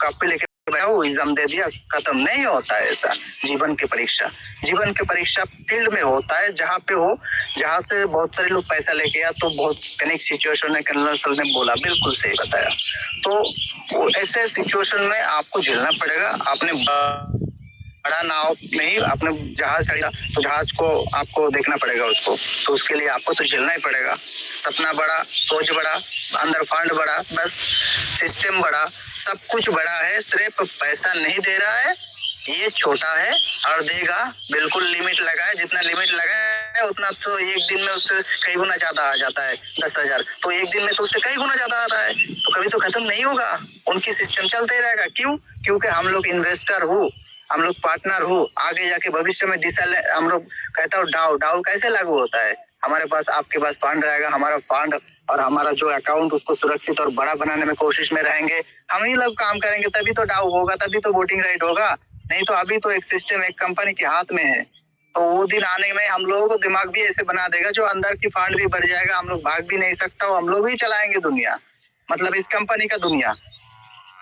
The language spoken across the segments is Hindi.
कॉपी लेके वो एग्जाम दे दिया, खत्म नहीं होता है ऐसा। जीवन की परीक्षा फील्ड में होता है, जहाँ पे हो, जहाँ से बहुत सारे लोग पैसा लेके या तो बहुत पैनिक सिचुएशन है। कर्नल सर ने बोला, बिल्कुल सही बताया। तो ऐसे सिचुएशन में आपको झेलना पड़ेगा। आपने बड़ा नाव नहीं, आपने जहाज खरीदा तो जहाज को आपको देखना पड़ेगा उसको, तो उसके लिए आपको तो झेलना ही पड़ेगा। सपना बड़ा, सोच बड़ा, अंदर फंड बड़ा, बस सिस्टम बड़ा, सब कुछ बड़ा है। सिर्फ पैसा नहीं दे रहा है, ये छोटा है और देगा। बिल्कुल लिमिट लगा है, जितना लिमिट लगा है उतना तो एक दिन में उससे कई गुना ज्यादा आ जाता है। 10,000 तो एक दिन में तो उससे कई गुना ज्यादा आता है, तो कभी तो खत्म नहीं होगा। उनकी सिस्टम चलते रहेगा। क्यों? क्योंकि हम लोग इन्वेस्टर हो, हम लोग पार्टनर हो। आगे जाके भविष्य में हम लोग कहता हूँ डाउ कैसे लागू होता है। हमारे पास, आपके पास फंड रहेगा, हमारा फंड और हमारा जो अकाउंट उसको सुरक्षित और बड़ा बनाने में कोशिश में रहेंगे। हम ही लोग काम करेंगे, तभी तो डाउ होगा, तभी तो वोटिंग राइट होगा। नहीं तो अभी तो एक सिस्टम एक कंपनी के हाथ में है। तो वो दिन आने में हम लोगों को दिमाग भी ऐसे बना देगा, जो अंदर की फंड भी बढ़ जाएगा। हम लोग भाग भी नहीं सकता, हम लोग ही चलाएंगे दुनिया, मतलब इस कंपनी का दुनिया।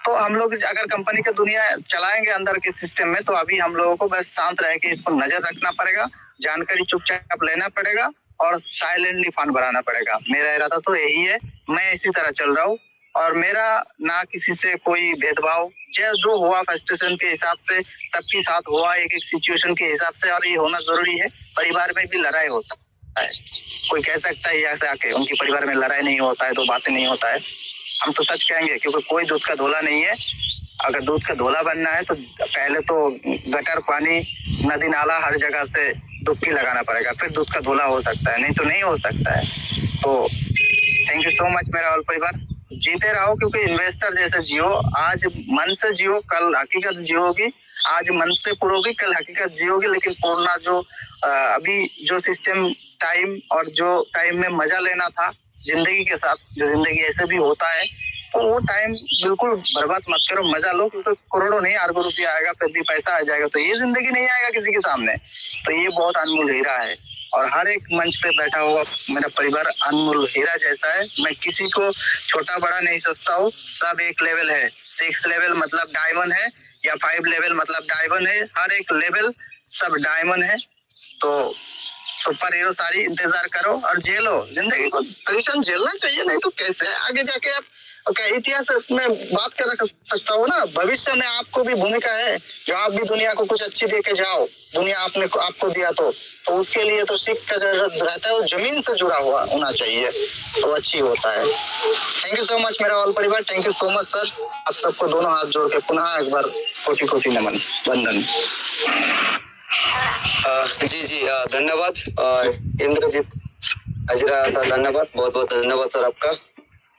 तो हम लोग अगर कंपनी का दुनिया चलाएंगे अंदर के सिस्टम में, तो अभी हम लोगों को बस शांत रह के इसको नजर रखना पड़ेगा, जानकारी चुपचाप लेना पड़ेगा और साइलेंटली फंड बढ़ाना पड़ेगा। मेरा इरादा तो यही है। मैं इसी तरह चल रहा हूँ और मेरा ना किसी से कोई भेदभाव, जो हुआ फ्रस्ट्रेशन के हिसाब से सबके साथ हुआ, एक एक सिचुएशन के हिसाब से, और ये होना जरूरी है। परिवार में भी लड़ाई होता है, कोई कह सकता है ऐसे आके उनके परिवार में लड़ाई नहीं होता है, तो बातें नहीं होता है। हम तो सच कहेंगे, क्योंकि कोई दूध का धोला नहीं है। अगर दूध का धोला बनना है तो पहले तो गटर पानी, नदी नाला, हर जगह से डुबकी लगाना पड़ेगा, फिर दूध का धोला हो सकता है, नहीं तो नहीं हो सकता है। तो थैंक यू सो मच मेरा ऑल परिवार। जीते रहो, क्योंकि इन्वेस्टर जैसे जियो। आज मन से जियो, कल हकीकत जियोगी। आज मन से पुरोगी, कल हकीकत जियोगी। लेकिन पूर्णा जो अभी जो सिस्टम टाइम और जो टाइम में मजा लेना था जिंदगी के साथ, जो जिंदगी ऐसे भी होता है, तो वो टाइम बिल्कुल बर्बाद मत करो, मजा लो। क्योंकि करोड़ों नहीं, अरबों रुपया आएगा, फिर भी पैसा आ जाएगा, तो ये जिंदगी नहीं आएगा किसी के सामने। तो ये बहुत अनमोल हीरा है, और हर एक मंच पे बैठा हुआ मेरा परिवार अनमोल हीरा जैसा है। मैं किसी को छोटा बड़ा नहीं सोचता हूँ, सब एक लेवल है। 6 लेवल मतलब डायमंड है, या 5 लेवल मतलब डायमंड है। हर एक लेवल सब डायमंड है। तो सुपर हीरो सारी इंतजार करो और झेलो जिंदगी को। टेंशन झेलना चाहिए, नहीं तो कैसे आगे जाके आप क्या इतिहास में बात कर रख सकता हो ना। भविष्य में आपको भी भूमिका है, जो आप भी दुनिया को कुछ अच्छी दे के जाओ। दुनिया आपने आपको दिया तो उसके लिए तो सीख का जरूरत रहता है, वो जमीन से जुड़ा हुआ होना चाहिए, तो अच्छी होता है। थैंक यू सो मच मेरा ऑल परिवार। Thank you so much sir. आप सबको दोनों हाथ जोड़ के पुनः एक बार कोटि कोटि नमन, वंदन। जी धन्यवाद इंद्रजीत हजरा, धन्यवाद, बहुत बहुत धन्यवाद सर आपका।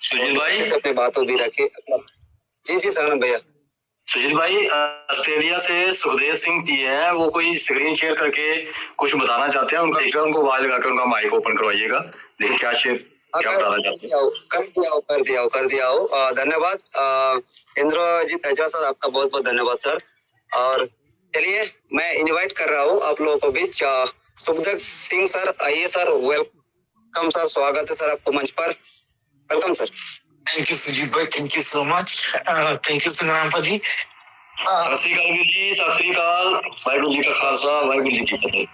सुजीत भाई अपनी बातों भी रखे। जी संग्राम भैया। सुजीत भाई, ऑस्ट्रेलिया से सुखदेव सिंह जी है, वो कोई स्क्रीन शेयर करके कुछ बताना चाहते हैं। उनको आवाज लगाकर उनका माइक ओपन करवाइएगा, देखिए क्या बताना चाहते हैं। कर दिया हो। धन्यवाद इंद्रजीत हजरा सर, आपका बहुत बहुत धन्यवाद सर। और चलिए मैं इनवाइट कर रहा हूँ आप लोगों को बीच सुखदेव सिंह सर, आइए सर। वेलकम सर, स्वागत है सर आपको मंच पर। Welcome sir. Thank you Sujeet भाई, thank you so much. Thank you Sangram ji. सत श्री अकाल जी, सत श्री अकाल। वाहिगुरू जी का खालसा, वाहिगुरू जी की फतेह।